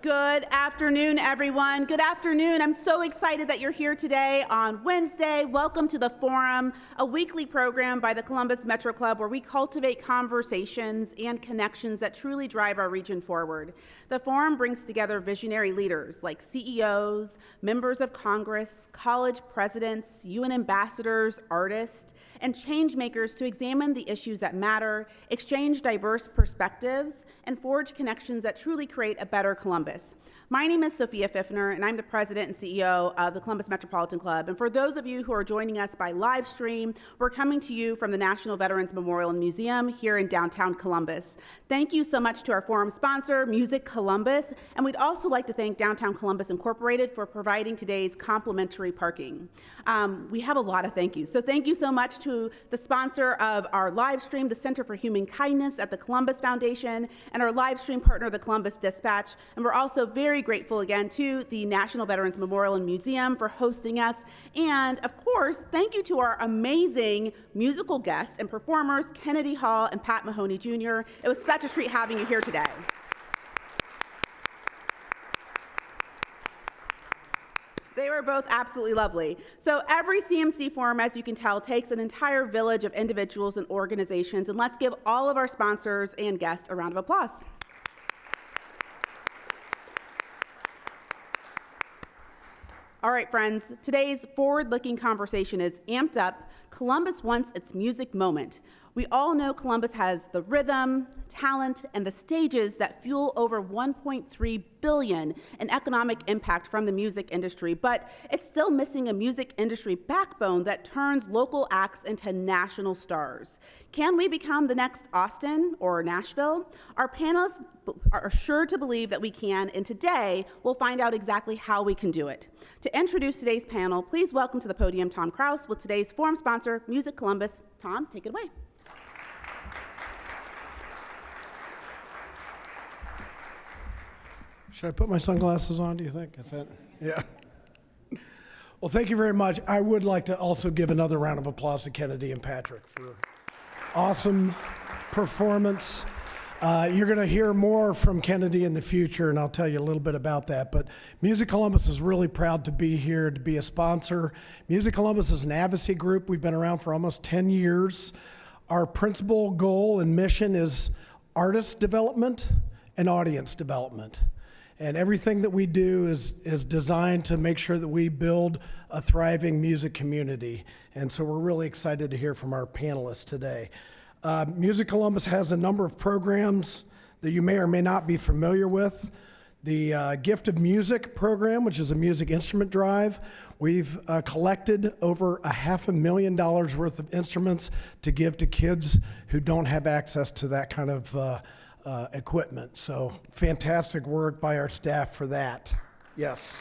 Good afternoon, everyone. Good afternoon. I'm so excited that you're here today on Wednesday. Welcome to the Forum, a weekly program by the Columbus Metro Club where we cultivate conversations and connections that truly drive our region forward. The Forum brings together visionary leaders like CEOs, members of Congress, college presidents, UN ambassadors, artists, and change makers to examine the issues that matter, exchange diverse perspectives, and forge connections that truly create a better Columbus. My name is Sophia Pfiffner, and I'm the president and CEO of the Columbus Metropolitan Club. And for those of you who are joining us by live stream, we're coming to you from the National Veterans Memorial and Museum here in downtown Columbus. Thank you so much to our forum sponsor, Music Columbus, and we'd also like to thank Downtown Columbus Incorporated for providing today's complimentary parking. We have a lot of thank yous. So thank you so much to the sponsor of our live stream, the Center for Human Kindness at the Columbus Foundation, and our live stream partner, the Columbus Dispatch. And we're also very grateful again to the National Veterans Memorial and Museum for hosting us. And of course, thank you to our amazing musical guests and performers, Kennedy Hall and Pat Mahoney Jr. It was such a treat having you here today. They were both absolutely lovely. So every CMC forum, as you can tell, takes an entire village of individuals and organizations, and let's give all of our sponsors and guests a round of applause. All right, friends, today's forward-looking conversation is Amped Up, Columbus Wants Its Music Moment. We all know Columbus has the rhythm, talent, and the stages that fuel over $1.3 billion in economic impact from the music industry, but it's still missing a music industry backbone that turns local acts into national stars. Can we become the next Austin or Nashville? Our panelists are sure to believe that we can, and today we'll find out exactly how we can do it. To introduce today's panel, please welcome to the podium Tom Kraus with today's forum sponsor, Music Columbus. Tom, take it away. Should I put my sunglasses on, do you think? Is that, yeah. Well, thank you very much. I would like to also give another round of applause to Kennedy and Patrick for awesome performance. You're going to hear more from Kennedy in the future, and I'll tell you a little bit about that. But Music Columbus is really proud to be here, to be a sponsor. Music Columbus is an advocacy group. We've been around for almost 10 years. Our principal goal and mission is artist development and audience development. And everything that we do is designed to make sure that we build a thriving music community. And so we're really excited to hear from our panelists today. Music Columbus has a number of programs that you may or may not be familiar with. The Gift of Music program, which is a music instrument drive. We've collected over $500,000 worth of instruments to give to kids who don't have access to that kind of equipment. So fantastic work by our staff for that. Yes.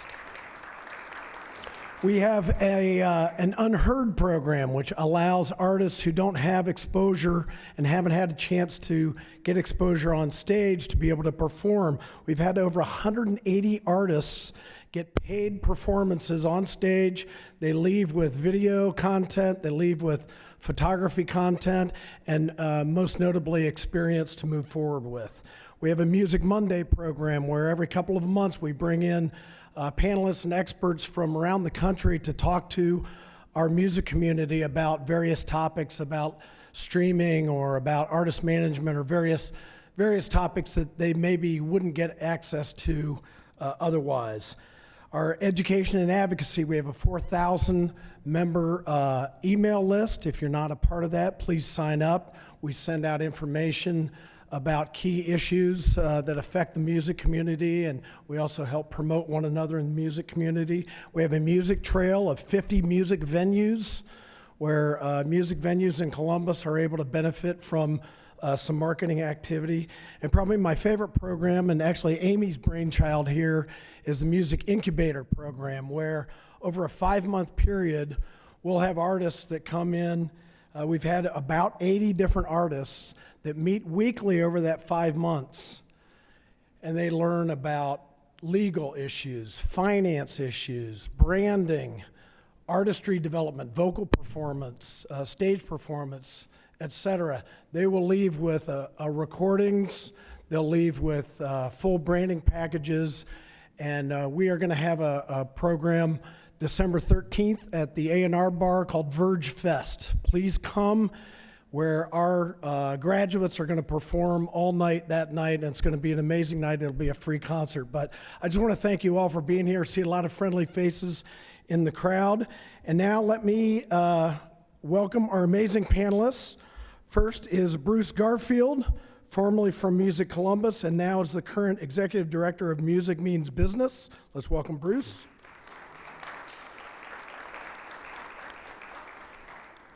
We have an Unheard program, which allows artists who don't have exposure and haven't had a chance to get exposure on stage to be able to perform. We've had over 180 artists get paid performances on stage. They leave with video content, they leave with photography content, and most notably experience to move forward with. We have a Music Monday program where every couple of months we bring in panelists and experts from around the country to talk to our music community about various topics, about streaming or about artist management or various topics that they maybe wouldn't get access to otherwise. Our education and advocacy, we have a 4,000 member email list. If you're not a part of that, please sign up. We send out information about key issues that affect the music community, and we also help promote one another in the music community. We have a music trail of 50 music venues where music venues in Columbus are able to benefit from some marketing activity. And probably my favorite program, and actually Amy's brainchild here, is the Music Incubator program, where over a 5-month period, we'll have artists that come in. We've had about 80 different artists that meet weekly over that 5 months, and they learn about legal issues, finance issues, branding, artistry development, vocal performance, stage performance, etc. They will leave with recordings, they'll leave with full branding packages, and we are going to have a program December 13th at the A&R Bar called Verge Fest. Please come, where our graduates are going to perform all night that night, and it's going to be an amazing night. It'll be a free concert. But I just want to thank you all for being here. See a lot of friendly faces in the crowd. And now let me welcome our amazing panelists. First is Bruce Garfield, formerly from Music Columbus, and now is the current Executive Director of Music Means Business. Let's welcome Bruce.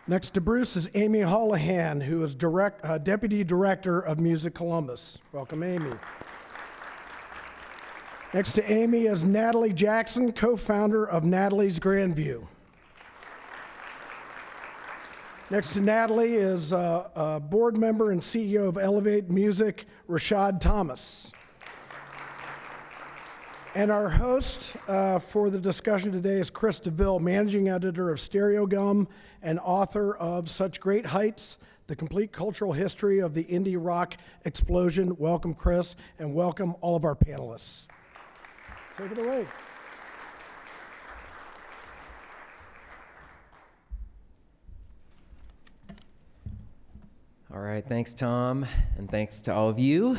Next to Bruce is Amy Holohan, who is Deputy Director of Music Columbus. Welcome, Amy. Next to Amy is Natalie Jackson, co-founder of Natalie's Grandview. Next to Natalie is a board member and CEO of Elevate Music, Rashad Thomas. And our host for the discussion today is Chris DeVille, managing editor of Stereo Gum and author of Such Great Heights, The Complete Cultural History of the Indie Rock Explosion. Welcome, Chris, and welcome all of our panelists. Take it away. All right, thanks, Tom, and thanks to all of you.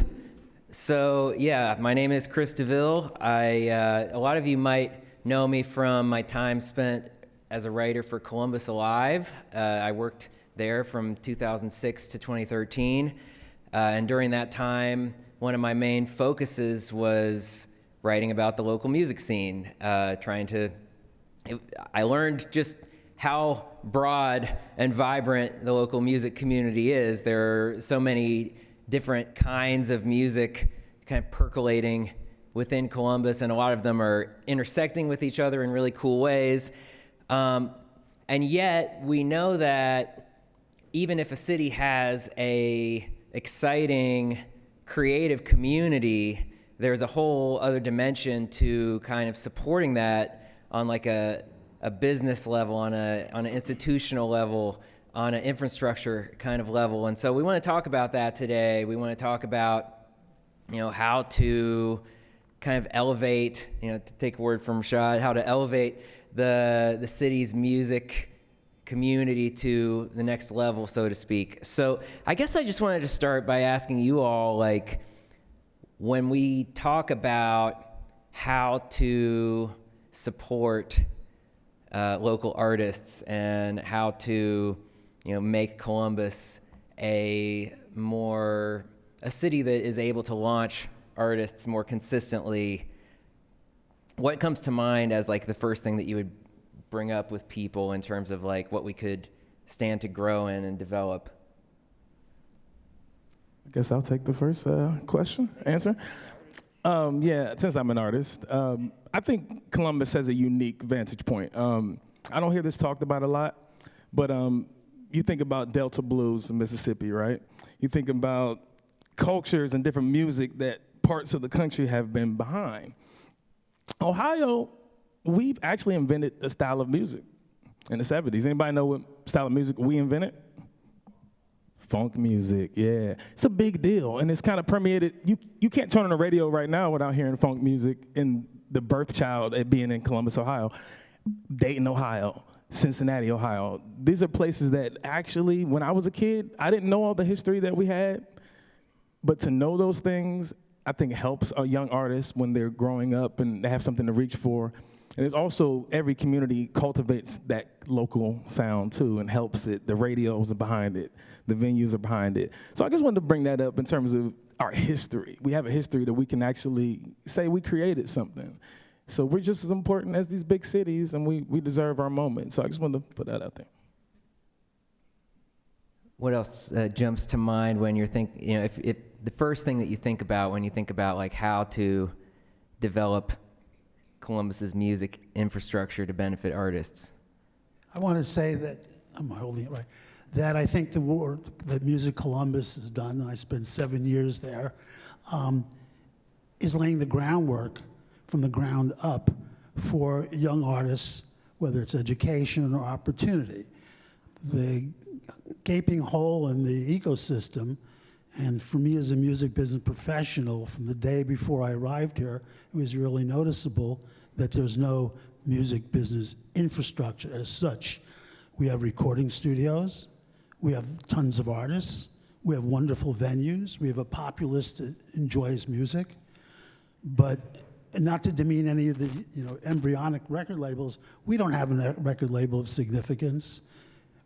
So, yeah, my name is Chris DeVille. A lot of you might know me from my time spent as a writer for Columbus Alive. I worked there from 2006 to 2013, and during that time, one of my main focuses was writing about the local music scene, I learned just how broad and vibrant the local music community is. There are so many different kinds of music kind of percolating within Columbus, and a lot of them are intersecting with each other in really cool ways. And yet, we know that even if a city has a exciting, creative community, there's a whole other dimension to kind of supporting that on like a business level, on an institutional level, on an infrastructure kind of level. And so we want to talk about that today. We want to talk about, how to kind of elevate, to take a word from Rashad, how to elevate the city's music community to the next level, so to speak. So I guess I just wanted to start by asking you all, like, when we talk about how to support local artists and how to make Columbus a city that is able to launch artists more consistently, what comes to mind as like the first thing that you would bring up with people in terms of like what we could stand to grow in and develop? I guess I'll take the first answer. Since I'm an artist, I think Columbus has a unique vantage point. I don't hear this talked about a lot, but you think about Delta blues in Mississippi, right? You think about cultures and different music that parts of the country have been behind. Ohio, we've actually invented a style of music in the 70s. Anybody know what style of music we invented? Funk music, yeah. It's a big deal, and it's kind of permeated. You can't turn on the radio right now without hearing funk music, in the birth child at being in Columbus, Ohio, Dayton, Ohio, Cincinnati, Ohio. These are places that actually, when I was a kid, I didn't know all the history that we had, but to know those things, I think helps a young artist when they're growing up and they have something to reach for. And there's also, every community cultivates that local sound too and helps it. The radios are behind it. The venues are behind it. So I just wanted to bring that up in terms of our history. We have a history that we can actually say we created something. So we're just as important as these big cities, and we deserve our moment. So I just wanted to put that out there. What else jumps to mind when you're if the first thing that you think about when you think about like how to develop Columbus's music infrastructure to benefit artists? I want to say that, am I holding it right? That I think the work that Music Columbus has done, and I spent 7 years there, is laying the groundwork from the ground up for young artists, whether it's education or opportunity. The gaping hole in the ecosystem, and for me as a music business professional, from the day before I arrived here, it was really noticeable that there's no music business infrastructure as such. We have recording studios, we have tons of artists, we have wonderful venues, we have a populace that enjoys music, but not to demean any of the embryonic record labels, we don't have a record label of significance.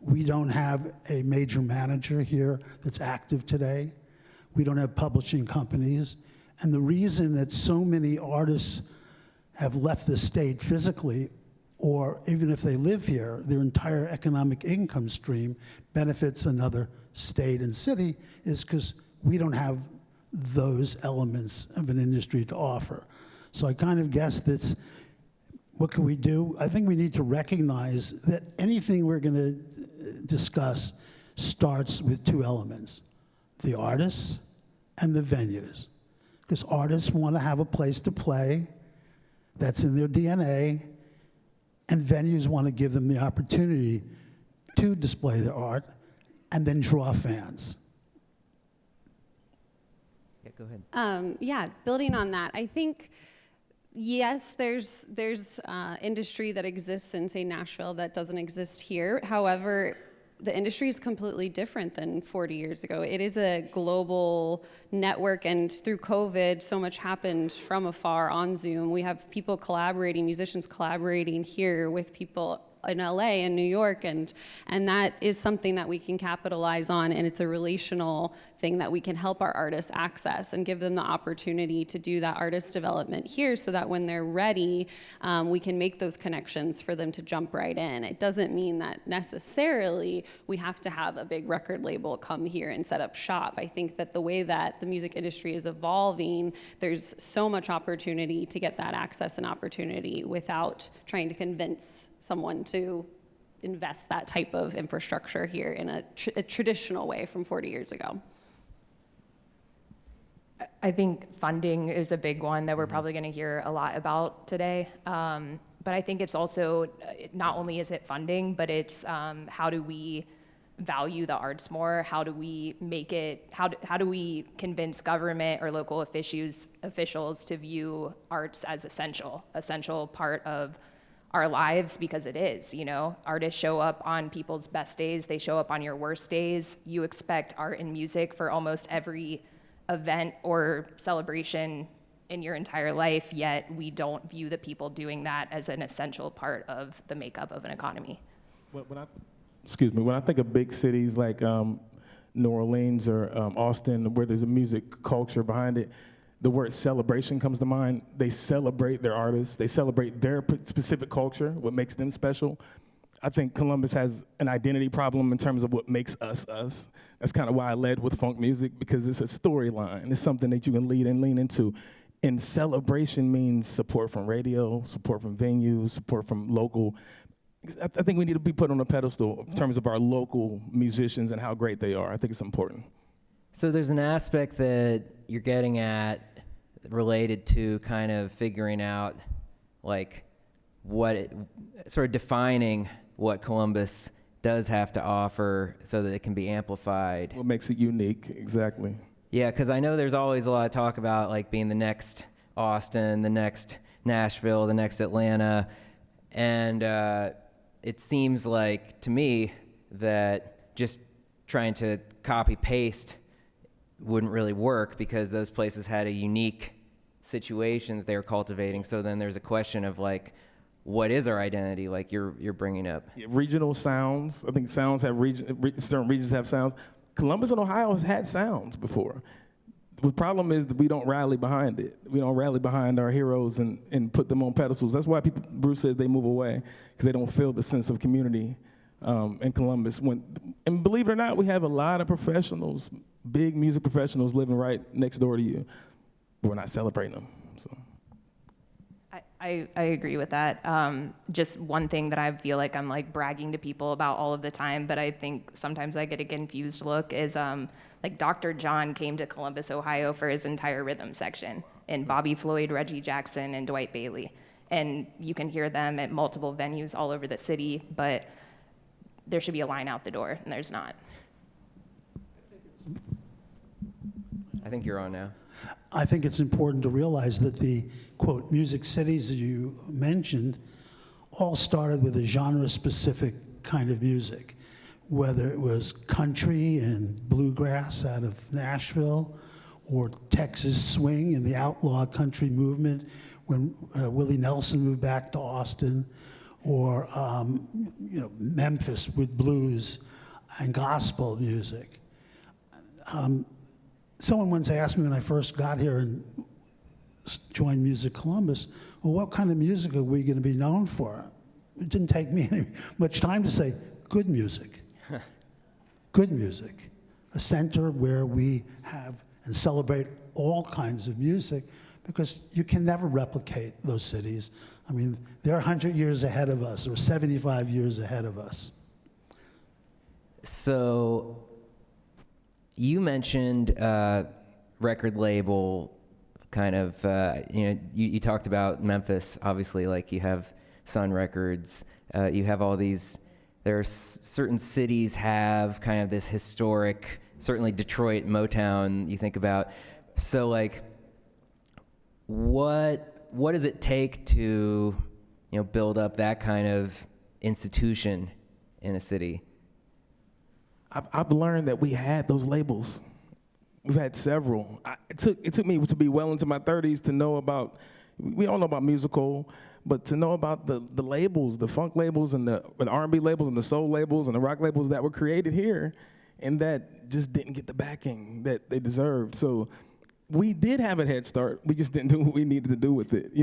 We don't have a major manager here that's active today. We don't have publishing companies. And the reason that so many artists have left the state physically, or even if they live here, their entire economic income stream benefits another state and city, is because we don't have those elements of an industry to offer. So I kind of guess that's, what can we do? I think we need to recognize that anything we're going to discuss starts with two elements: the artists and the venues. Because artists want to have a place to play, that's in their DNA, and venues want to give them the opportunity to display their art and then draw fans. Yeah, go ahead. Yeah, building on that, I think, yes, there's industry that exists in, say, Nashville that doesn't exist here. However, the industry is completely different than 40 years ago. It is a global network, and through COVID, so much happened from afar on Zoom. We have people collaborating, musicians collaborating here with people in LA and New York, and that is something that we can capitalize on, and it's a relational thing that we can help our artists access and give them the opportunity to do that artist development here, so that when they're ready, we can make those connections for them to jump right in. It doesn't mean that necessarily we have to have a big record label come here and set up shop. I think that the way that the music industry is evolving, there's so much opportunity to get that access and opportunity without trying to convince someone to invest that type of infrastructure here in a traditional way from 40 years ago. I think funding is a big one that we're probably going to hear a lot about today. But I think it's also, not only is it funding, but it's how do we value the arts more? How do we make it, how do we convince government or local officials to view arts as essential part of our lives, because it is, artists show up on people's best days, they show up on your worst days. You expect art and music for almost every event or celebration in your entire life, yet we don't view the people doing that as an essential part of the makeup of an economy. When I think of big cities like New Orleans or Austin, where there's a music culture behind it, the word celebration comes to mind. They celebrate their artists. They celebrate their specific culture, what makes them special. I think Columbus has an identity problem in terms of what makes us us. That's kind of why I led with funk music, because it's a storyline. It's something that you can lean into. And celebration means support from radio, support from venues, support from local. I think we need to be put on a pedestal in terms of our local musicians and how great they are. I think it's important. So there's an aspect that you're getting at related to kind of figuring out, like, sort of defining what Columbus does have to offer so that it can be amplified. What makes it unique, exactly. Yeah, because I know there's always a lot of talk about, like, being the next Austin, the next Nashville, the next Atlanta, and it seems like, to me, that just trying to copy-paste wouldn't really work, because those places had a unique situation that they were cultivating. So then there's a question of, like, what is our identity, like you're bringing up? Yeah, regional sounds. I think sounds have certain regions have sounds. Columbus and Ohio has had sounds before. The problem is that we don't rally behind it. We don't rally behind our heroes and put them on pedestals. That's why Bruce says they move away, because they don't feel the sense of community in Columbus. And believe it or not, we have a lot of professionals, big music professionals living right next door to you. But we're not celebrating them. So. I agree with that. Just one thing that I feel like I'm like bragging to people about all of the time, but I think sometimes I get a confused look, is like Dr. John came to Columbus, Ohio for his entire rhythm section. and Bobby Floyd, Reggie Jackson, and Dwight Bailey. And you can hear them at multiple venues all over the city, but there should be a line out the door, and there's not. I think you're on now. I think it's important to realize that the, quote, music cities that you mentioned all started with a genre-specific kind of music, whether it was country and bluegrass out of Nashville, or Texas swing and the outlaw country movement when Willie Nelson moved back to Austin, or Memphis with blues and gospel music. Someone once asked me when I first got here and joined Music Columbus, well, what kind of music are we going to be known for? It didn't take me much time to say, good music. Good music. A center where we have and celebrate all kinds of music, because you can never replicate those cities. I mean, they're 100 years ahead of us, or 75 years ahead of us. So you mentioned record label kind of, you talked about Memphis, obviously, like you have Sun Records, you have all these, there are certain cities have kind of this historic, certainly Detroit, Motown, you think about. So like, what does it take to, build up that kind of institution in a city? I've learned that we had those labels. We've had several. It took me to be well into my 30s to know about, we all know about musical, but to know about the labels, the funk labels and the R&B labels and the soul labels and the rock labels that were created here and that just didn't get the backing that they deserved. So we did have a head start. We just didn't do what we needed to do with it.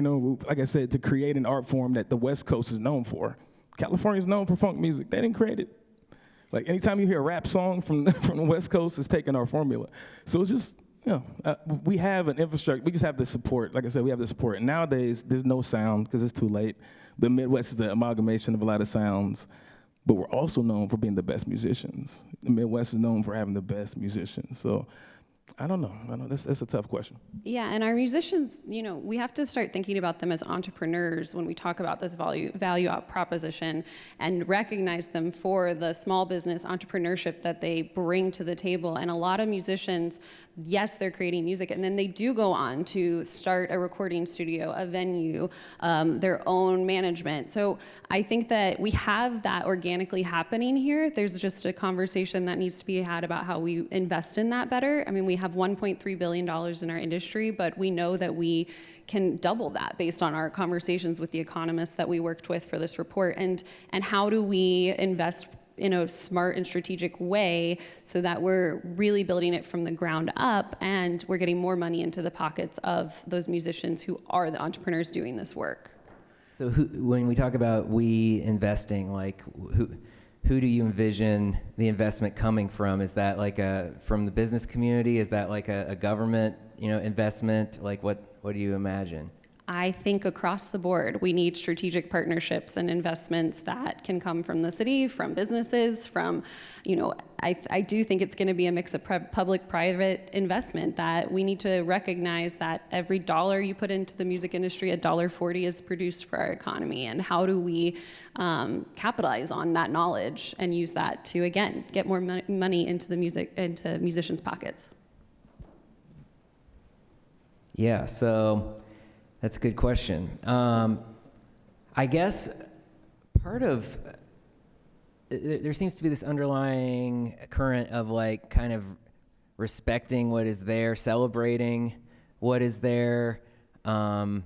Like I said, to create an art form that the West Coast is known for. California's known for funk music. They didn't create it. Like anytime you hear a rap song from the West Coast, it's taking our formula. So it's just, we have an infrastructure. We just have the support. Like I said, we have the support. And nowadays, there's no sound because it's too late. The Midwest is the amalgamation of a lot of sounds. But we're also known for being the best musicians. The Midwest is known for having the best musicians. So I don't know. That's a tough question. Yeah, and our musicians, we have to start thinking about them as entrepreneurs when we talk about this value out proposition, and recognize them for the small business entrepreneurship that they bring to the table. And a lot of musicians, yes, they're creating music, and then they do go on to start a recording studio, a venue, their own management. So I think that we have that organically happening here. There's just a conversation that needs to be had about how we invest in that better. I mean, we have $1.3 billion in our industry, but we know that we can double that based on our conversations with the economists that we worked with for this report. And how do we invest in a smart and strategic way so that we're really building it from the ground up and we're getting more money into the pockets of those musicians who are the entrepreneurs doing this work. So when we talk about we investing, like who do you envision the investment coming from? Is that like from the business community? Is that like a government, investment? Like what do you imagine? I think across the board, we need strategic partnerships and investments that can come from the city, from businesses, from, I do think it's going to be a mix of public-private investment, that we need to recognize that every dollar you put into the music industry, $1.40 is produced for our economy. And how do we capitalize on that knowledge and use that to, again, get more money into into musicians' pockets? Yeah, so that's a good question. I guess part of, there seems to be this underlying current of like kind of respecting what is there, celebrating what is there, kind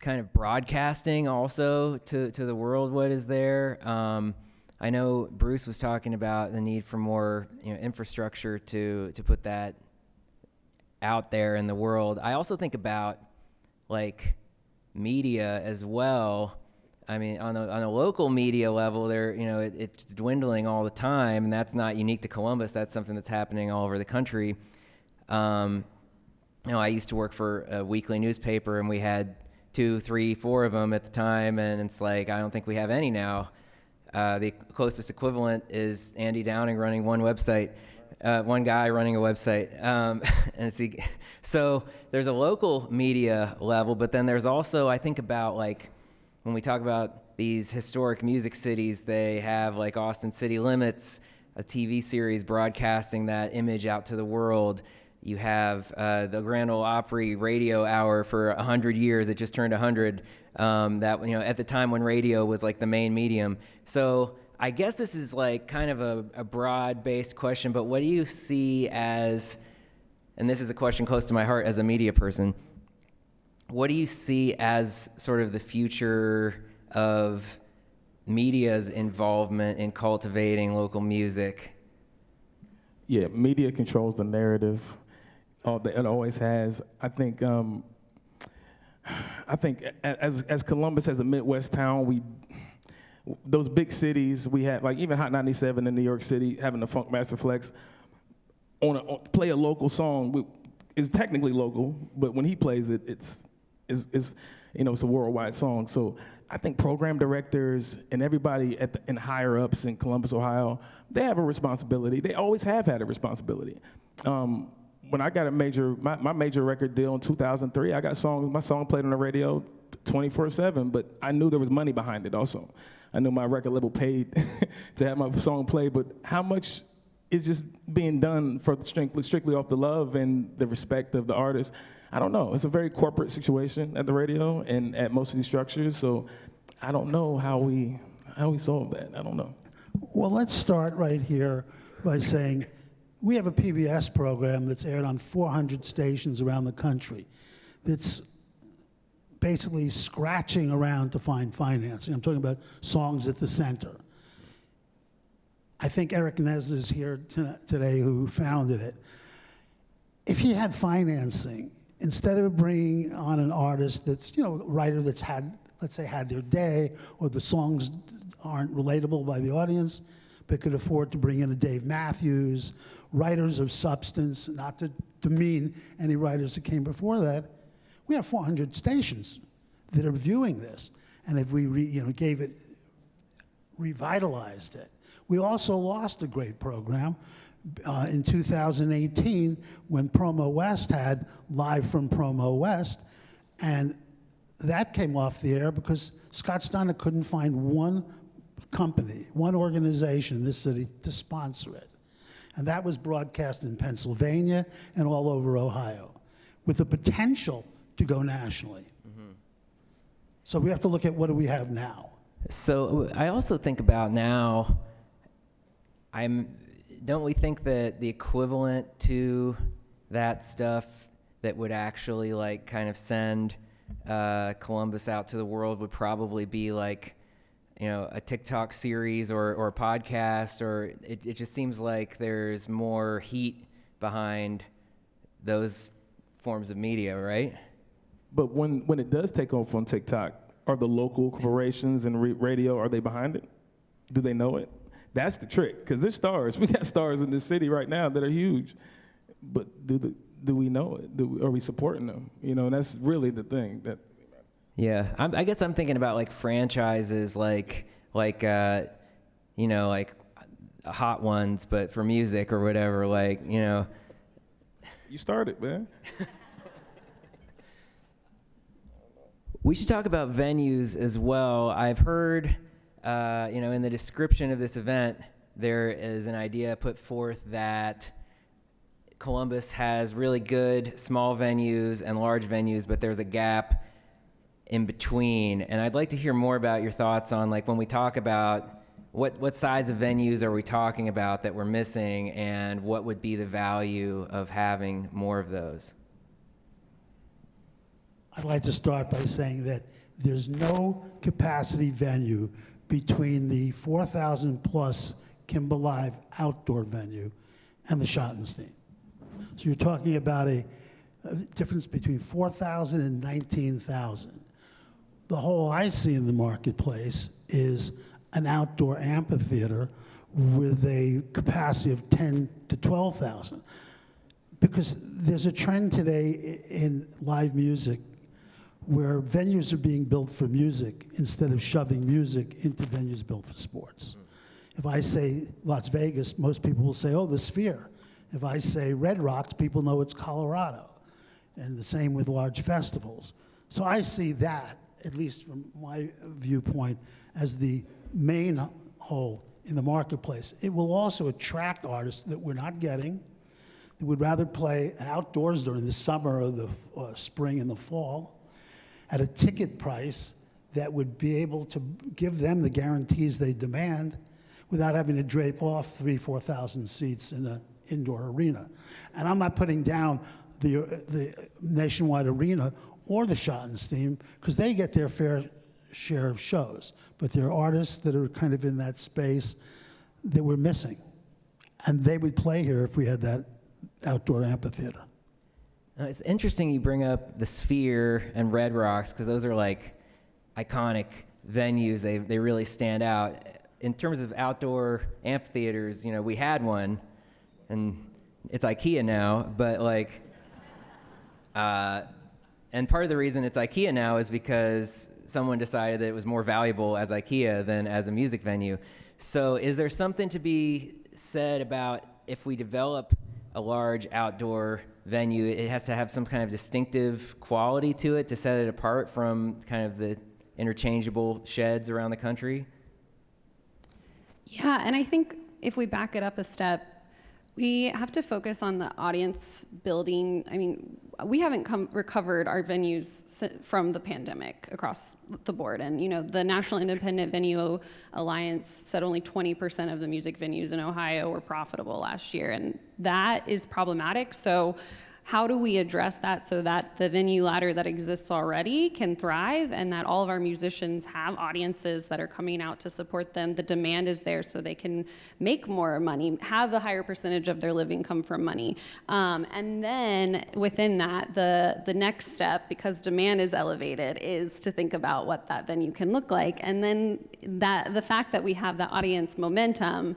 of broadcasting also to the world what is there. I know Bruce was talking about the need for more infrastructure to put that out there in the world. I also think about like media as well. I mean, on a local media level, it's dwindling all the time, and that's not unique to Columbus. That's something that's happening all over the country. I used to work for a weekly newspaper, and we had 2, 3, 4 of them at the time, and it's like I don't think we have any now. The closest equivalent is Andy Downing running one website. one guy running a website. So there's a local media level, but then there's also, I think about like, when we talk about these historic music cities, they have like Austin City Limits, a TV series broadcasting that image out to the world. You have the Grand Ole Opry radio hour for 100 years. It just turned 100. That, you know, at the time when radio was like the main medium. So I guess this is like kind of a broad-based question, but what do you see as, and this is a question close to my heart as a media person, what do you see as sort of the future of media's involvement in cultivating local music? Yeah, media controls the narrative. It always has. I think as Columbus, as a Midwest town, those big cities we had, like even Hot 97 in New York City, having the Funk Master Flex play a local song is technically local, but when he plays it, it's you know, it's a worldwide song. So I think program directors and everybody in higher ups in Columbus, Ohio, they have a responsibility. They always have had a responsibility. When I got my major record deal in 2003, I got my song played on the radio 24/7, but I knew there was money behind it also. I knew my record label paid to have my song played, but how much is just being done for strictly off the love and the respect of the artist? I don't know. It's a very corporate situation at the radio and at most of these structures, so I don't know how we solve that. I don't know. Well, let's start right here by saying we have a PBS program that's aired on 400 stations around the country that's basically scratching around to find financing. I'm talking about Songs at the Center. I think Eric Nez is here today who founded it. If he had financing, instead of bringing on an artist that's, you know, a writer that's had, let's say, had their day, or the songs aren't relatable by the audience, but could afford to bring in a Dave Matthews, writers of substance, not to demean any writers that came before that. We have 400 stations that are viewing this, and if we revitalized it. We also lost a great program in 2018 when Promo West had Live from Promo West, and that came off the air because Scott Steiner couldn't find one company, one organization in this city to sponsor it. And that was broadcast in Pennsylvania and all over Ohio, with the potential to go nationally. Mm-hmm. So we have to look at what do we have now. So I also think about now, don't we think that the equivalent to that stuff that would actually like kind of send Columbus out to the world would probably be like, you know, a TikTok series or a podcast, or it just seems like there's more heat behind those forms of media, right? But when it does take off on TikTok, are the local corporations and radio, are they behind it? Do they know it? That's the trick, because there's stars. We got stars in this city right now that are huge, but do we know it? Are we supporting them? You know, and that's really the thing that. Yeah, I guess I'm thinking about like franchises, like you know, like Hot Ones, but for music or whatever. Like, you know. You started, man. We should talk about venues as well. I've heard, you know, in the description of this event, there is an idea put forth that Columbus has really good small venues and large venues, but there's a gap in between. And I'd like to hear more about your thoughts on, like, when we talk about what size of venues are we talking about that we're missing, and what would be the value of having more of those? I'd like to start by saying that there's no capacity venue between the 4,000 plus Kimber Live outdoor venue and the Schottenstein. So you're talking about a difference between 4,000 and 19,000. The hole I see in the marketplace is an outdoor amphitheater with a capacity of 10 to 12,000. Because there's a trend today in live music where venues are being built for music instead of shoving music into venues built for sports. If I say Las Vegas, most people will say, oh, the Sphere. If I say Red Rocks, people know it's Colorado. And the same with large festivals. So I see that, at least from my viewpoint, as the main hole in the marketplace. It will also attract artists that we're not getting, that would rather play outdoors during the summer or the spring and the fall at a ticket price that would be able to give them the guarantees they demand without having to drape off 3,000, 4,000 seats in an indoor arena. And I'm not putting down the Nationwide Arena or the Schottenstein, because they get their fair share of shows. But there are artists that are kind of in that space that we're missing. And they would play here if we had that outdoor amphitheater. It's interesting you bring up the Sphere and Red Rocks, because those are like iconic venues. They really stand out. In terms of outdoor amphitheaters, you know, we had one, and it's IKEA now, but like, and part of the reason it's IKEA now is because someone decided that it was more valuable as IKEA than as a music venue. So is there something to be said about if we develop a large outdoor venue, it has to have some kind of distinctive quality to it to set it apart from kind of the interchangeable sheds around the country? Yeah, and I think if we back it up a step, we have to focus on the audience building. I mean, we haven't recovered our venues from the pandemic across the board. And, you know, the National Independent Venue Alliance said only 20% of the music venues in Ohio were profitable last year. And that is problematic. So how do we address that so that the venue ladder that exists already can thrive and that all of our musicians have audiences that are coming out to support them? The demand is there so they can make more money, have a higher percentage of their living come from money. And then within that, the next step, because demand is elevated, is to think about what that venue can look like. And then the fact that we have that audience momentum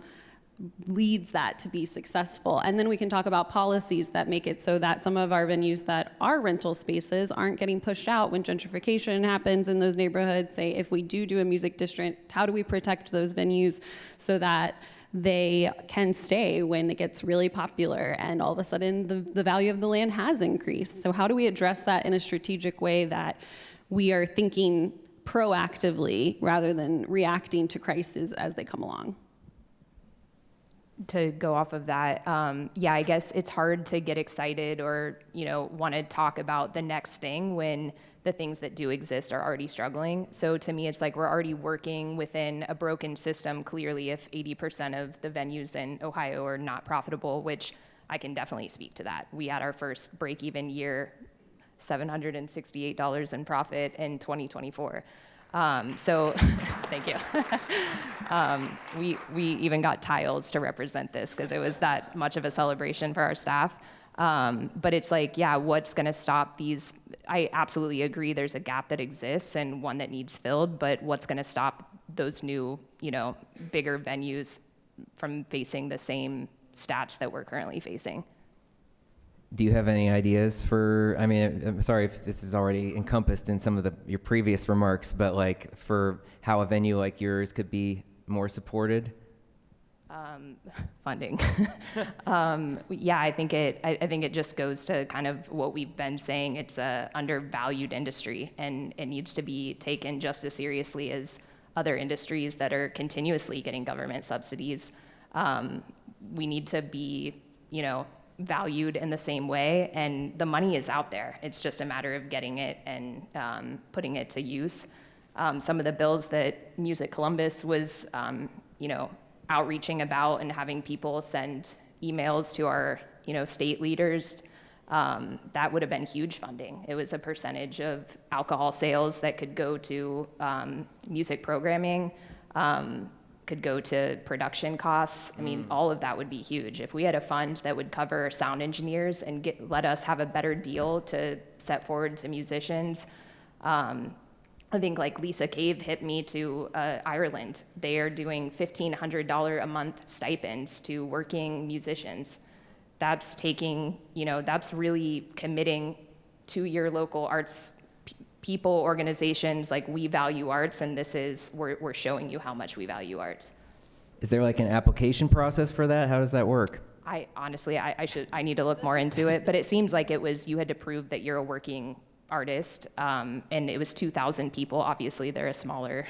leads that to be successful. And then we can talk about policies that make it so that some of our venues that are rental spaces aren't getting pushed out when gentrification happens in those neighborhoods. Say, if we do a music district, how do we protect those venues so that they can stay when it gets really popular and all of a sudden the value of the land has increased? So how do we address that in a strategic way that we are thinking proactively rather than reacting to crises as they come along? To go off of that, yeah, I guess it's hard to get excited or, you know, want to talk about the next thing when the things that do exist are already struggling. So to me, it's like we're already working within a broken system, clearly, if 80% of the venues in Ohio are not profitable, which I can definitely speak to that. We had our first break-even year, $768 in profit in 2024. So thank you. We even got tiles to represent this because it was that much of a celebration for our staff. But it's like, yeah, what's going to stop these? I absolutely agree there's a gap that exists and one that needs filled, but what's going to stop those new, you know, bigger venues from facing the same stats that we're currently facing? Do you have any ideas for, I mean, I'm sorry if this is already encompassed in some of your previous remarks, but like for how a venue like yours could be more supported? Funding. Yeah, I think it just goes to kind of what we've been saying. It's a undervalued industry, and it needs to be taken just as seriously as other industries that are continuously getting government subsidies. We need to be, you know, valued in the same way, and the money is out there. It's just a matter of getting it and putting it to use. Some of the bills that Music Columbus was, you know, outreaching about and having people send emails to our, you know, state leaders, that would have been huge funding. It was a percentage of alcohol sales that could go to music programming, could go to production costs. I mean, all of that would be huge. If we had a fund that would cover sound engineers and let us have a better deal to set forward to musicians. I think like Lisa Cave hit me to Ireland. They are doing $1,500 a month stipends to working musicians. That's taking, you know, that's really committing to your local arts people, organizations, like we value arts, and this is, we're showing you how much we value arts. Is there like an application process for that? How does that work? I honestly, I need to look more into it, but it seems like it was, you had to prove that you're a working artist, and it was 2,000 people. Obviously, they're a smaller,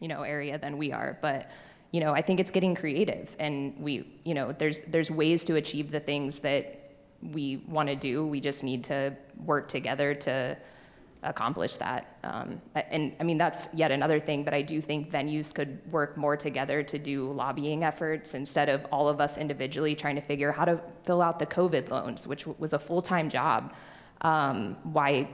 area than we are, but, I think it's getting creative, and there's ways to achieve the things that we want to do. We just need to work together to accomplish that. And I mean, that's yet another thing, but I do think venues could work more together to do lobbying efforts instead of all of us individually trying to figure out how to fill out the COVID loans, which was a full-time job. Why,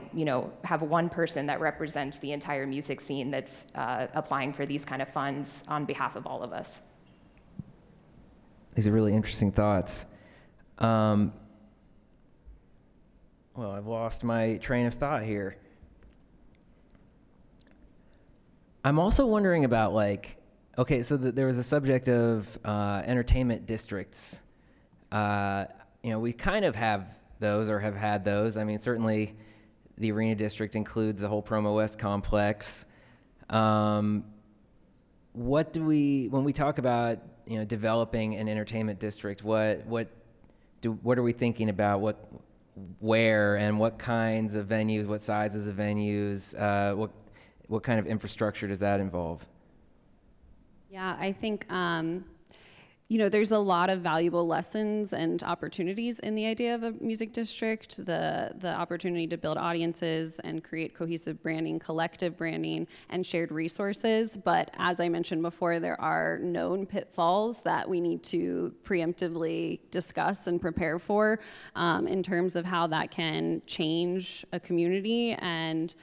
have one person that represents the entire music scene that's applying for these kind of funds on behalf of all of us? These are really interesting thoughts. Well, I've lost my train of thought here. I'm also wondering about there was a subject of entertainment districts. We kind of have those or have had those. I mean, certainly the Arena District includes the whole Promo West complex. When we talk about, developing an entertainment district, what are we thinking about? Where and what kinds of venues, what sizes of venues, what kind of infrastructure does that involve? Yeah, I think, there's a lot of valuable lessons and opportunities in the idea of a music district, the opportunity to build audiences and create cohesive branding, collective branding, and shared resources. But as I mentioned before, there are known pitfalls that we need to preemptively discuss and prepare for in terms of how that can change a community and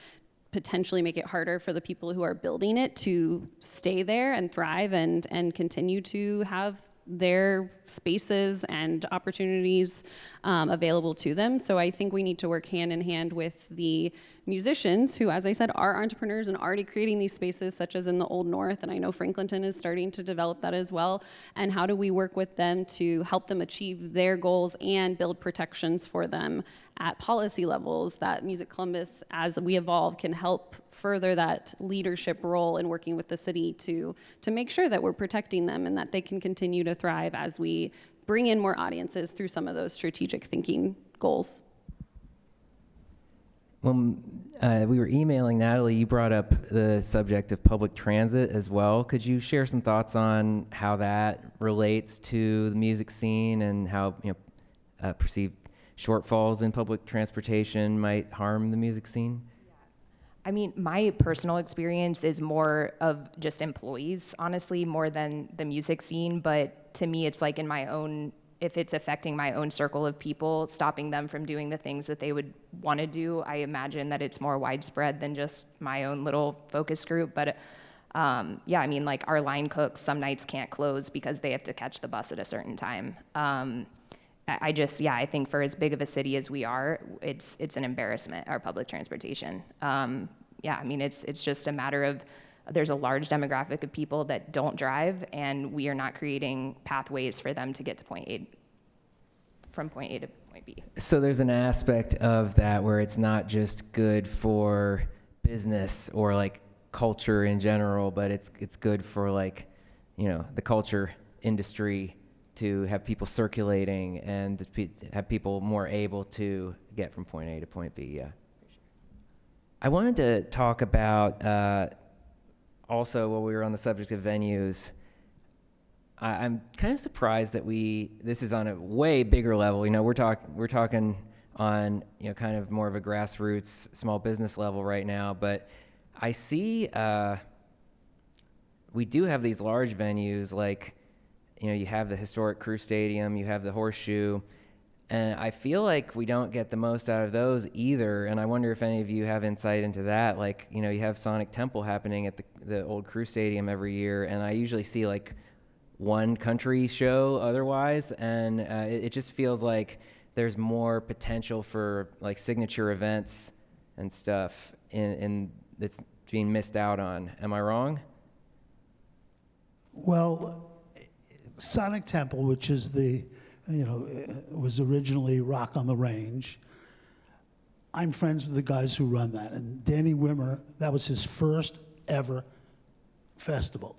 potentially make it harder for the people who are building it to stay there and thrive and continue to have their spaces and opportunities available to them. So I think we need to work hand in hand with the musicians who, as I said, are entrepreneurs and already creating these spaces, such as in the Old North, and I know Franklinton is starting to develop that as well. And how do we work with them to help them achieve their goals and build protections for them at policy levels that Music Columbus, as we evolve, can help further that leadership role in working with the city to make sure that we're protecting them and that they can continue to thrive as we bring in more audiences through some of those strategic thinking goals. When we were emailing Natalie, you brought up the subject of public transit as well. Could you share some thoughts on how that relates to the music scene and how perceived shortfalls in public transportation might harm the music scene? I mean, my personal experience is more of just employees, honestly, more than the music scene. But to me, it's like if it's affecting my own circle of people, stopping them from doing the things that they would want to do, I imagine that it's more widespread than just my own little focus group. But our line cooks some nights can't close because they have to catch the bus at a certain time. I think for as big of a city as we are, it's an embarrassment, our public transportation. It's just a matter of there's a large demographic of people that don't drive, and we are not creating pathways for them to get to from point A to point B. So there's an aspect of that where it's not just good for business or culture in general, but it's good for the culture industry to have people circulating and have people more able to get from point A to point B, yeah. I wanted to talk about, also while we were on the subject of venues, I'm kind of surprised that this is on a way bigger level. We're talking on, kind of more of a grassroots small business level right now, but I see we do have these large venues you have the historic Crew Stadium, you have the Horseshoe, and I feel like we don't get the most out of those either, and I wonder if any of you have insight into that. You have Sonic Temple happening at the old Crew Stadium every year, and I usually see one country show otherwise, and it just feels like there's more potential for signature events and stuff in that's being missed out on. Am I wrong? Well, Sonic Temple, which is was originally Rock on the Range. I'm friends with the guys who run that, and Danny Wimmer, that was his first ever festival.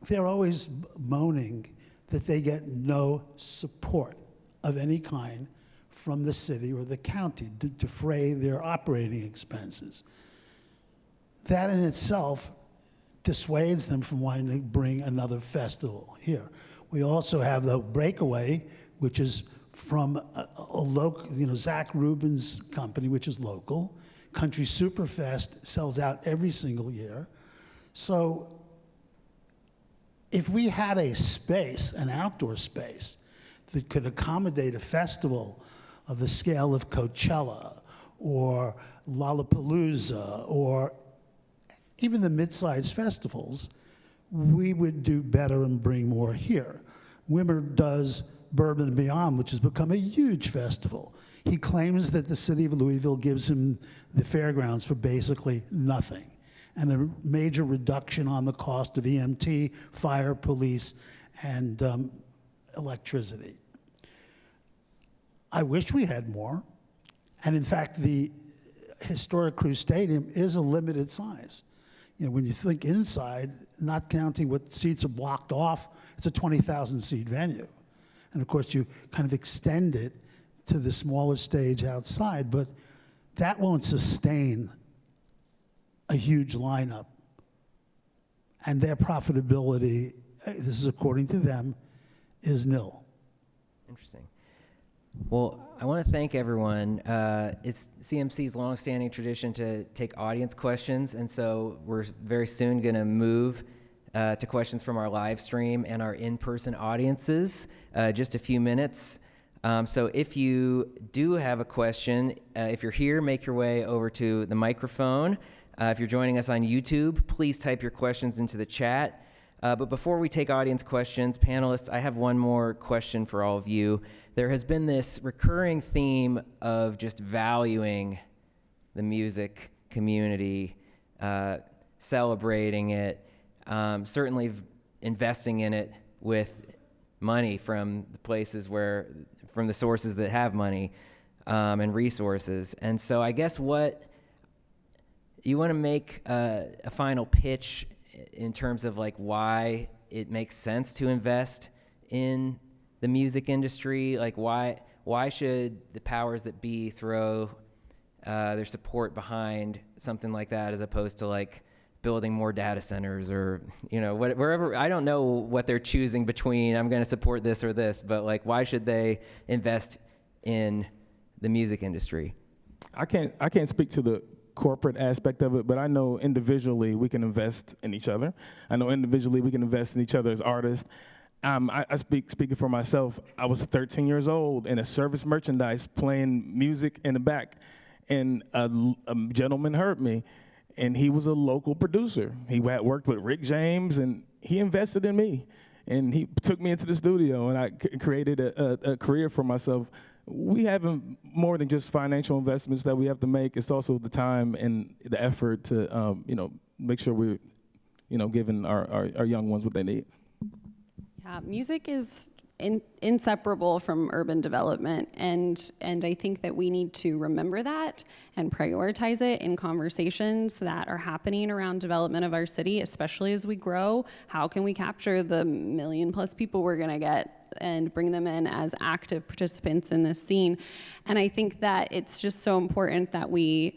They're always moaning that they get no support of any kind from the city or the county to defray their operating expenses. That in itself dissuades them from wanting to bring another festival here. We also have the Breakaway, which is from a local, Zach Rubin's company, which is local. Country Superfest sells out every single year. So if we had a space, an outdoor space, that could accommodate a festival of the scale of Coachella or Lollapalooza or even the mid-sized festivals, we would do better and bring more here. Wimmer does Bourbon and Beyond, which has become a huge festival. He claims that the city of Louisville gives him the fairgrounds for basically nothing, and a major reduction on the cost of EMT, fire, police, and electricity. I wish we had more, and in fact, the historic Crew Stadium is a limited size. When you think inside, not counting what seats are blocked off, it's a 20,000 seat venue. And of course, you kind of extend it to the smaller stage outside, but that won't sustain a huge lineup. And their profitability, this is according to them, is nil. Interesting. Well, I want to thank everyone. It's CMC's longstanding tradition to take audience questions, and so we're very soon going to move to questions from our live stream and our in-person audiences. Just a few minutes. So if you do have a question, if you're here, make your way over to the microphone. If you're joining us on YouTube, please type your questions into the chat. But before we take audience questions, panelists, I have one more question for all of you. There has been this recurring theme of just valuing the music community, celebrating it, certainly investing in it with money from the places from the sources that have money and resources. And so I guess what you want to make a final pitch in terms of like why it makes sense to invest in the music industry. Like why should the powers that be throw their support behind something like that as opposed to like building more data centers or wherever. I don't know what they're choosing between I'm going to support this or this, but like why should they invest in the music industry? I can't speak to the corporate aspect of it, but I know individually we can invest in each other. I know individually we can invest in each other as artists. Speaking for myself, I was 13 years old in a service merchandise playing music in the back, and a gentleman heard me, and he was a local producer. He had worked with Rick James, and he invested in me, and he took me into the studio, and I created a career for myself. We have more than just financial investments that we have to make. It's also the time and the effort to, make sure we're, giving our young ones what they need. Yeah, music is inseparable from urban development, and I think that we need to remember that and prioritize it in conversations that are happening around development of our city, especially as we grow. How can we capture the 1 million+ people we're gonna get and bring them in as active participants in this scene? And I think that it's just so important that we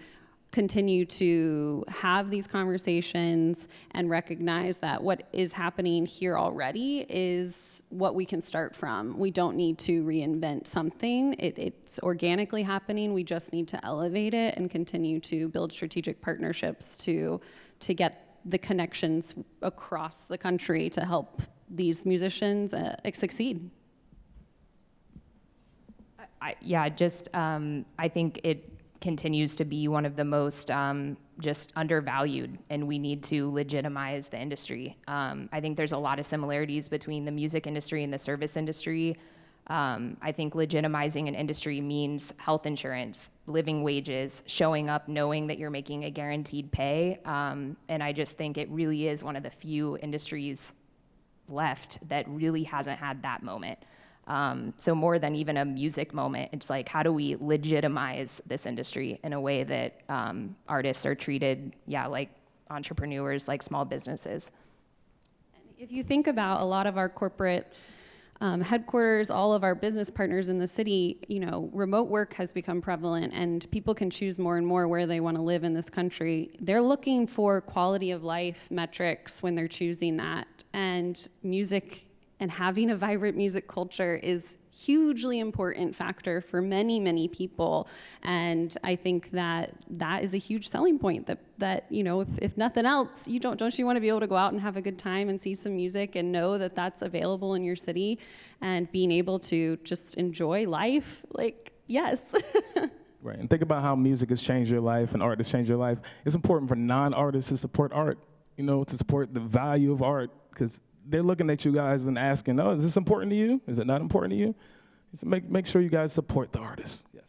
continue to have these conversations and recognize that what is happening here already is what we can start from. We don't need to reinvent something. It's organically happening. We just need to elevate it and continue to build strategic partnerships to get the connections across the country to help these musicians succeed. I think it continues to be one of the most just undervalued, and we need to legitimize the industry. I think there's a lot of similarities between the music industry and the service industry. I think legitimizing an industry means health insurance, living wages, showing up knowing that you're making a guaranteed pay, and I just think it really is one of the few industries left that really hasn't had that moment. So more than even a music moment, it's like, how do we legitimize this industry in a way that artists are treated, like entrepreneurs, like small businesses? If you think about a lot of our corporate headquarters, all of our business partners in the city, remote work has become prevalent and people can choose more and more where they want to live in this country. They're looking for quality of life metrics when they're choosing that. And music and having a vibrant music culture is hugely important factor for many, many people. And I think that is a huge selling point that if nothing else, don't you want to be able to go out and have a good time and see some music and know that that's available in your city and being able to just enjoy life? Like, yes. Right, and think about how music has changed your life and art has changed your life. It's important for non-artists to support art, to support the value of art, because they're looking at you guys and asking, oh, is this important to you? Is it not important to you? Just make sure you guys support the artists. Yes.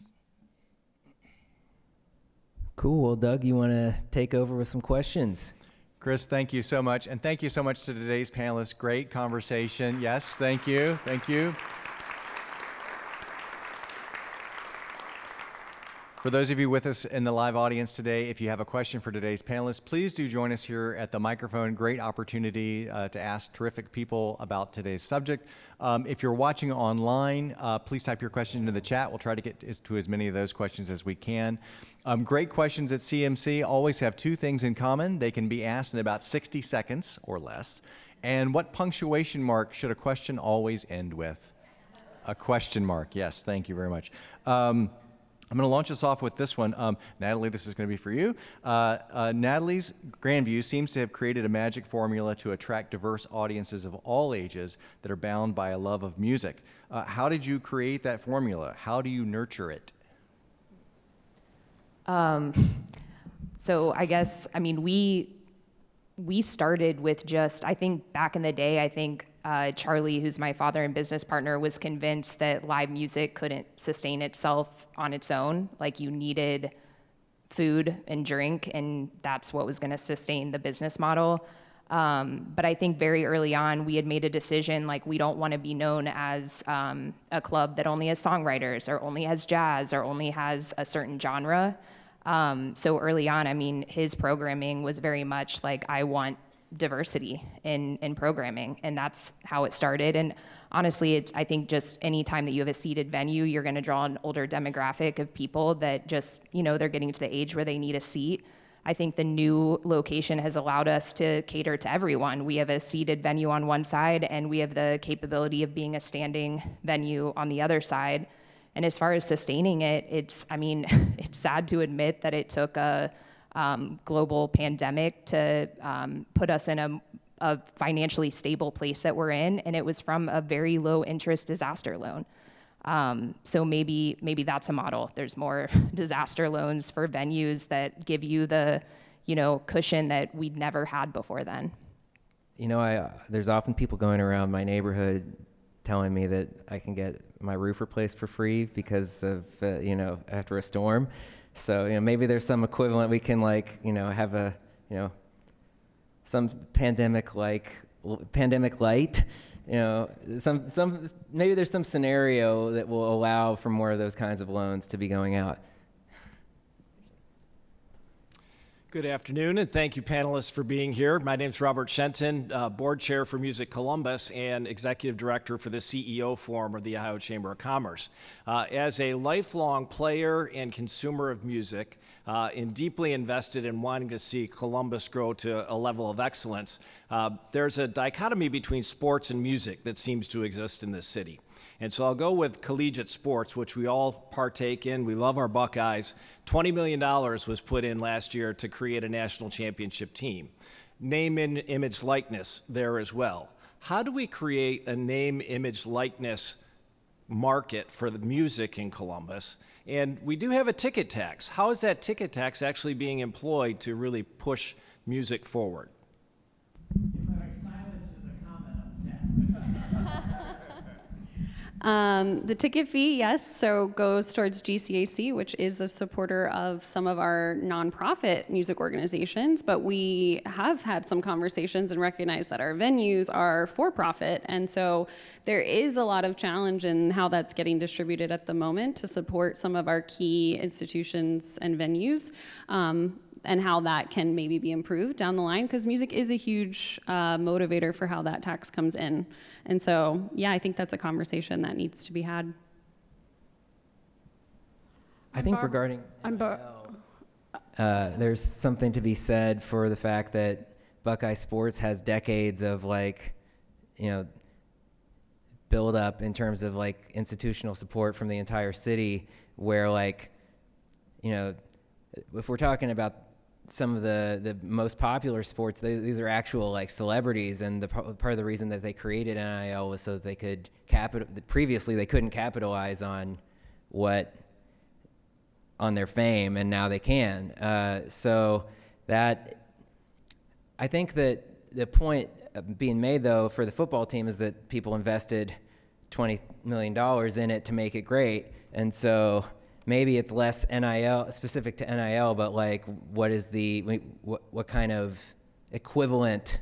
Cool. Well, Doug, you want to take over with some questions? Chris, thank you so much. And thank you so much to today's panelists. Great conversation. Yes, thank you. Thank you. For those of you with us in the live audience today, if you have a question for today's panelists, please do join us here at the microphone. Great opportunity to ask terrific people about today's subject. If you're watching online, please type your question into the chat. We'll try to get to as many of those questions as we can. Great questions at CMC always have two things in common. They can be asked in about 60 seconds or less. And what punctuation mark should a question always end with? A question mark. Yes, thank you very much. I'm going to launch us off with this one. Natalie, this is going to be for you. Natalie's Grandview seems to have created a magic formula to attract diverse audiences of all ages that are bound by a love of music. How did you create that formula? How do you nurture it? So I guess, we started with just, I think back in the day, Charlie, who's my father and business partner, was convinced that live music couldn't sustain itself on its own. Like, you needed food and drink, and that's what was going to sustain the business model. But I think very early on, we had made a decision, like, we don't want to be known as a club that only has songwriters or only has jazz or only has a certain genre. So early on, his programming was very much like, I want diversity in programming, and that's how it started. And honestly, I think just any time that you have a seated venue, you're going to draw an older demographic of people that just, they're getting to the age where they need a seat. I think the new location has allowed us to cater to everyone. We have a seated venue on one side, and we have the capability of being a standing venue on the other side. And as far as sustaining it, it's sad to admit that it took a global pandemic to put us in a financially stable place that we're in, and it was from a very low interest disaster loan. So maybe that's a model. There's more disaster loans for venues that give you the cushion that we'd never had before then. There's often people going around my neighborhood telling me that I can get my roof replaced for free because of after a storm. So, maybe there's some equivalent we can have a, some pandemic light, maybe there's some scenario that will allow for more of those kinds of loans to be going out. Good afternoon, and thank you, panelists, for being here. My name is Robert Shenton, Board Chair for Music Columbus and Executive Director for the CEO Forum of the Ohio Chamber of Commerce. As a lifelong player and consumer of music, and deeply invested in wanting to see Columbus grow to a level of excellence, there's a dichotomy between sports and music that seems to exist in this city. And so I'll go with collegiate sports, which we all partake in. We love our Buckeyes. $20 million was put in last year to create a national championship team. Name, image, likeness there as well. How do we create a name, image, likeness market for the music in Columbus? And we do have a ticket tax. How is that ticket tax actually being employed to really push music forward? The ticket fee, yes, so goes towards GCAC, which is a supporter of some of our nonprofit music organizations, but we have had some conversations and recognize that our venues are for-profit, and so there is a lot of challenge in how that's getting distributed at the moment to support some of our key institutions and venues. and how that can maybe be improved down the line, because music is a huge motivator for how that tax comes in. And so, yeah, I think that's a conversation that needs to be had. I think regarding there's something to be said for the fact that Buckeye Sports has decades of build up in terms of institutional support from the entire city, where if we're talking about some of the most popular sports, these are actual celebrities, and part of the reason that they created NIL was so that they could previously they couldn't capitalize on their fame, and now they can. So that, I think that the point being made though for the football team is that people invested $20 million in it to make it great, and so maybe it's less NIL specific to NIL, but what kind of equivalent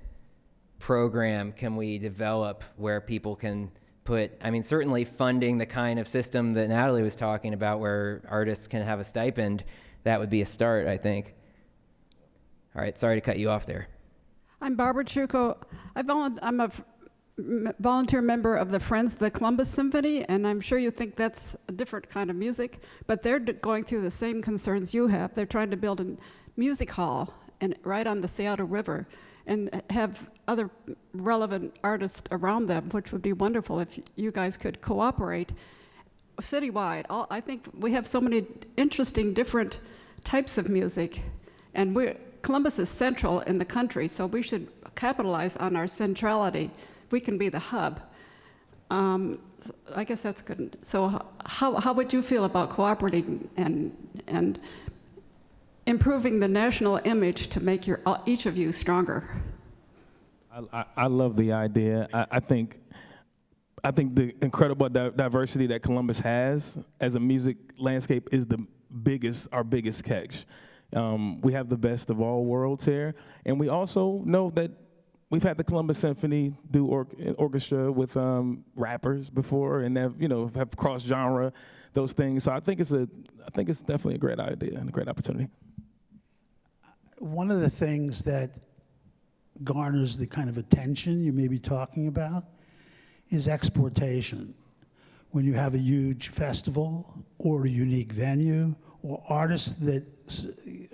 program can we develop where people can put, certainly funding the kind of system that Natalie was talking about where artists can have a stipend, that would be a start, I think. All right, sorry to cut you off there. I'm Barbara Chuko. I'm a volunteer member of the Friends of the Columbus Symphony, and I'm sure you think that's a different kind of music, but they're going through the same concerns you have. They're trying to build a music hall right on the Seattle River and have other relevant artists around them, which would be wonderful if you guys could cooperate citywide. I think we have so many interesting different types of music, and Columbus is central in the country, so we should capitalize on our centrality. We can be the hub. So I guess that's good. So how would you feel about cooperating and improving the national image to make each of you stronger? I love the idea. I think the incredible diversity that Columbus has as a music landscape is our biggest catch. We have the best of all worlds here, and we also know that we've had the Columbus Symphony do orchestra with rappers before, and have cross-genre those things. So I think it's definitely a great idea and a great opportunity. One of the things that garners the kind of attention you may be talking about is exportation. When you have a huge festival or a unique venue or artists that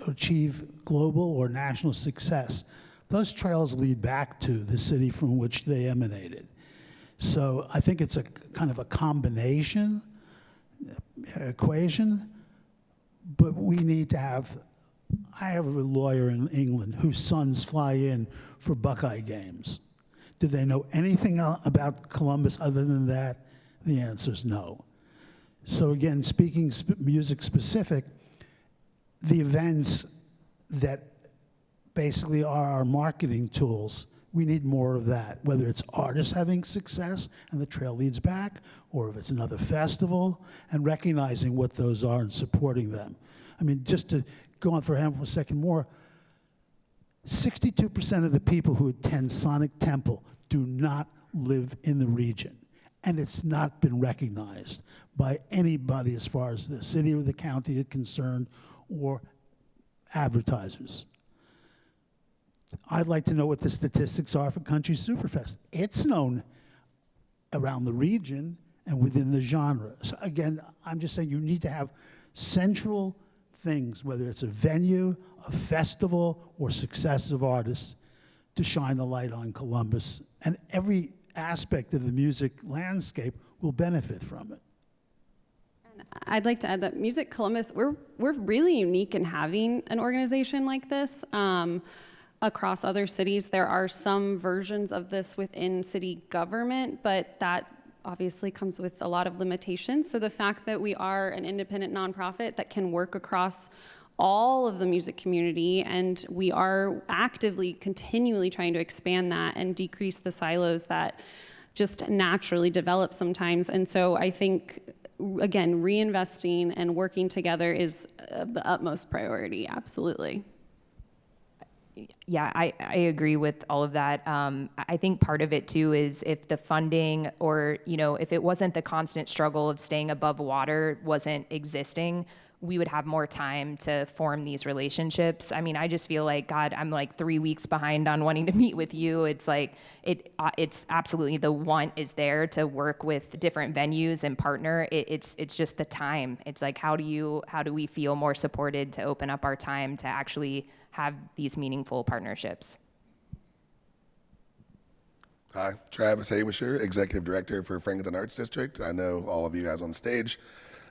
achieve global or national success, those trails lead back to the city from which they emanated. So I think it's a kind of a combination equation, but we need to have, I have a lawyer in England whose sons fly in for Buckeye games. Do they know anything about Columbus other than that? The answer is no. So again, speaking music specific, the events that basically are our marketing tools, we need more of that, whether it's artists having success and the trail leads back, or if it's another festival, and recognizing what those are and supporting them. Just to go on for a second more, 62% of the people who attend Sonic Temple do not live in the region, and it's not been recognized by anybody as far as the city or the county is concerned, or advertisers. I'd like to know what the statistics are for Country Superfest. It's known around the region and within the genre. So again, I'm just saying you need to have central things, whether it's a venue, a festival, or successive artists, to shine the light on Columbus. And every aspect of the music landscape will benefit from it. I'd like to add that Music Columbus, we're really unique in having an organization like this. Across other cities, there are some versions of this within city government, but that obviously comes with a lot of limitations. So the fact that we are an independent nonprofit that can work across all of the music community, and we are actively, continually trying to expand that and decrease the silos that just naturally develop sometimes. And so I think, again, reinvesting and working together is the utmost priority, absolutely. Yeah, I agree with all of that. I think part of it too is if the funding or, if it wasn't the constant struggle of staying above water wasn't existing, we would have more time to form these relationships. I mean, I just feel like, God, I'm like 3 weeks behind on wanting to meet with you. It's like, it's absolutely, the want is there to work with different venues and partner. It's just the time. It's like, how do we feel more supported to open up our time to actually have these meaningful partnerships? Hi, Travis Havisher, Executive Director for Franklinton Arts District. I know all of you guys on stage.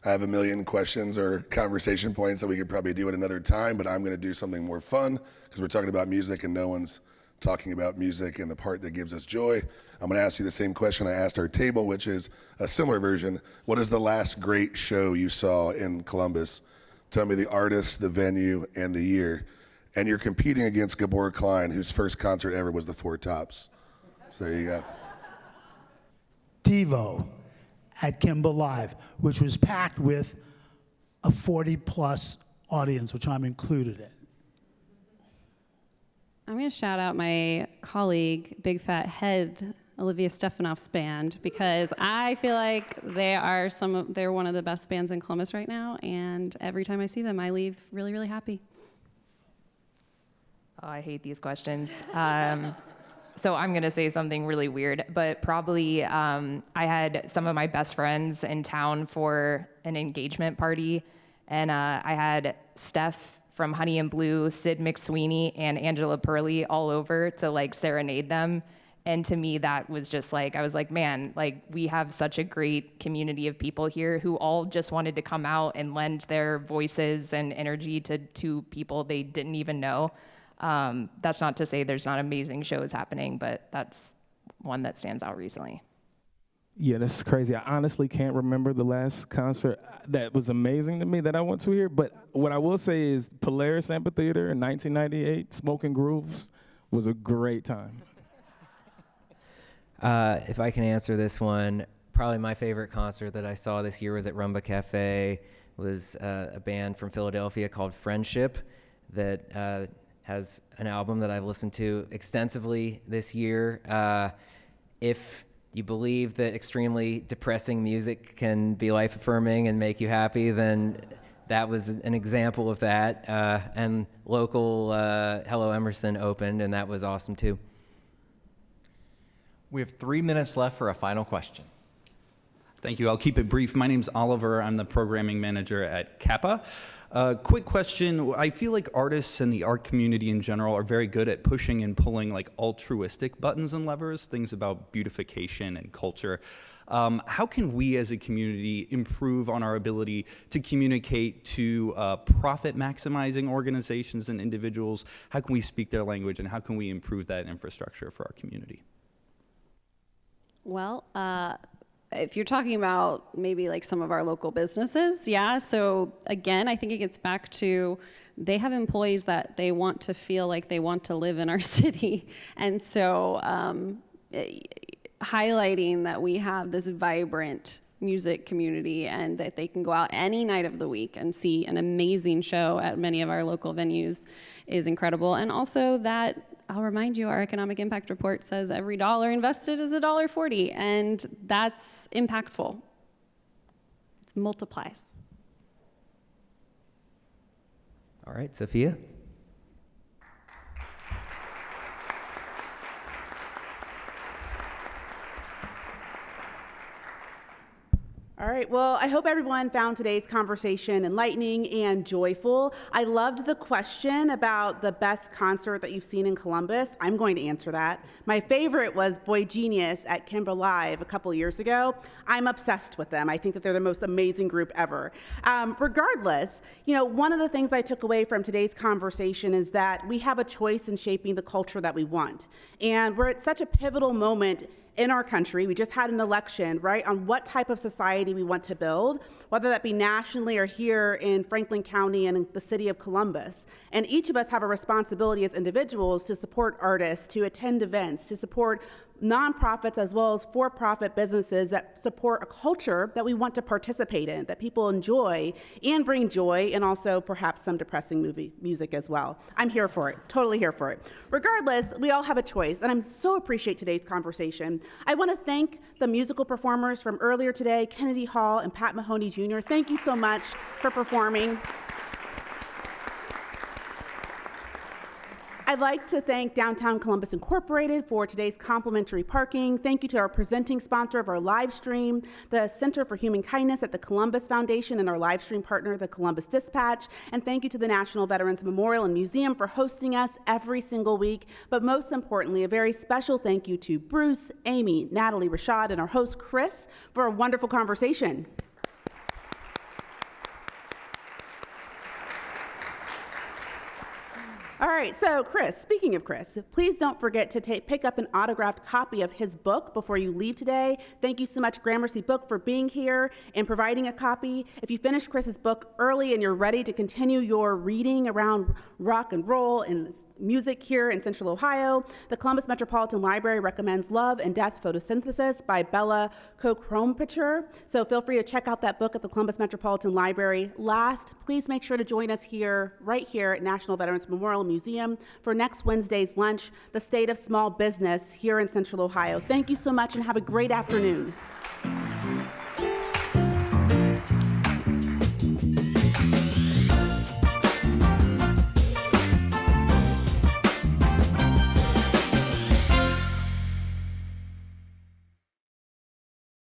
I have a million questions or conversation points that we could probably do at another time, but I'm going to do something more fun because we're talking about music and no one's talking about music and the part that gives us joy. I'm going to ask you the same question I asked our table, which is a similar version. What is the last great show you saw in Columbus? Tell me the artist, the venue, and the year. And you're competing against Gabor Klein, whose first concert ever was the Four Tops. So there you go. Devo at Kimba Live, which was packed with a 40-plus audience, which I'm included in. I'm going to shout out my colleague, Big Fat Head, Olivia Stefanoff's band, because I feel like they're one of the best bands in Columbus right now, and every time I see them, I leave really, really happy. Oh, I hate these questions. So I'm going to say something really weird, but probably I had some of my best friends in town for an engagement party, and I had Steph from Honey and Blue, Sid McSweeney, and Angela Perley all over to like serenade them. And to me, that was just like, I was like, man, like we have such a great community of people here who all just wanted to come out and lend their voices and energy to people they didn't even know. That's not to say there's not amazing shows happening, but that's one that stands out recently. Yeah, this is crazy. I honestly can't remember the last concert that was amazing to me that I went to here, but what I will say is Polaris Amphitheater in 1998, Smoking Grooves, was a great time. If I can answer this one, probably my favorite concert that I saw this year was at Rumba Cafe. It was a band from Philadelphia called Friendship that has an album that I've listened to extensively this year. If you believe that extremely depressing music can be life-affirming and make you happy, then that was an example of that. And local Hello Emerson opened, and that was awesome too. We have 3 minutes left for a final question. Thank you. I'll keep it brief. My name's Oliver. I'm the programming manager at Kappa. Quick question. I feel like artists and the art community in general are very good at pushing and pulling like altruistic buttons and levers, things about beautification and culture. How can we as a community improve on our ability to communicate to profit maximizing organizations and individuals? How can we speak their language, and how can we improve that infrastructure for our community? Well, if you're talking about maybe like some of our local businesses, yeah. So again, I think it gets back to they have employees that they want to feel like they want to live in our city. And so highlighting that we have this vibrant music community and that they can go out any night of the week and see an amazing show at many of our local venues is incredible. And also that, I'll remind you, our economic impact report says every dollar invested is $1.40, and that's impactful. It multiplies. All right, Sophia. All right, well, I hope everyone found today's conversation enlightening and joyful. I loved the question about the best concert that you've seen in Columbus. I'm going to answer that. My favorite was Boy Genius at Kimba Live a couple years ago. I'm obsessed with them. I think that they're the most amazing group ever. Regardless, one of the things I took away from today's conversation is that we have a choice in shaping the culture that we want. And we're at such a pivotal moment in our country. We just had an election, right, on what type of society we want to build, whether that be nationally or here in Franklin County and in the city of Columbus. And each of us have a responsibility as individuals to support artists, to attend events, to support nonprofits as well as for-profit businesses that support a culture that we want to participate in, that people enjoy and bring joy, and also perhaps some depressing music as well. I'm here for it, totally here for it. Regardless, we all have a choice, and I'm so appreciate today's conversation. I want to thank the musical performers from earlier today, Kennedy Hall and Pat Mahoney Jr. Thank you so much for performing. I'd like to thank Downtown Columbus Incorporated for today's complimentary parking. Thank you to our presenting sponsor of our live stream, the Center for Human Kindness at the Columbus Foundation, and our live stream partner, the Columbus Dispatch. And thank you to the National Veterans Memorial and Museum for hosting us every single week. But most importantly, a very special thank you to Bruce, Amy, Natalie, Rashad, and our host, Chris, for a wonderful conversation. All right, so Chris, speaking of Chris, please don't forget to pick up an autographed copy of his book before you leave today. Thank you so much, Gramercy Book, for being here and providing a copy. If you finish Chris's book early and you're ready to continue your reading around rock and roll and music here in Central Ohio, the Columbus Metropolitan Library recommends Love and Death Photosynthesis by Bella Kokrompicture. So feel free to check out that book at the Columbus Metropolitan Library. Last, please make sure to join us right here at National Veterans Memorial Museum for next Wednesday's lunch, The State of Small Business here in Central Ohio. Thank you so much and have a great afternoon.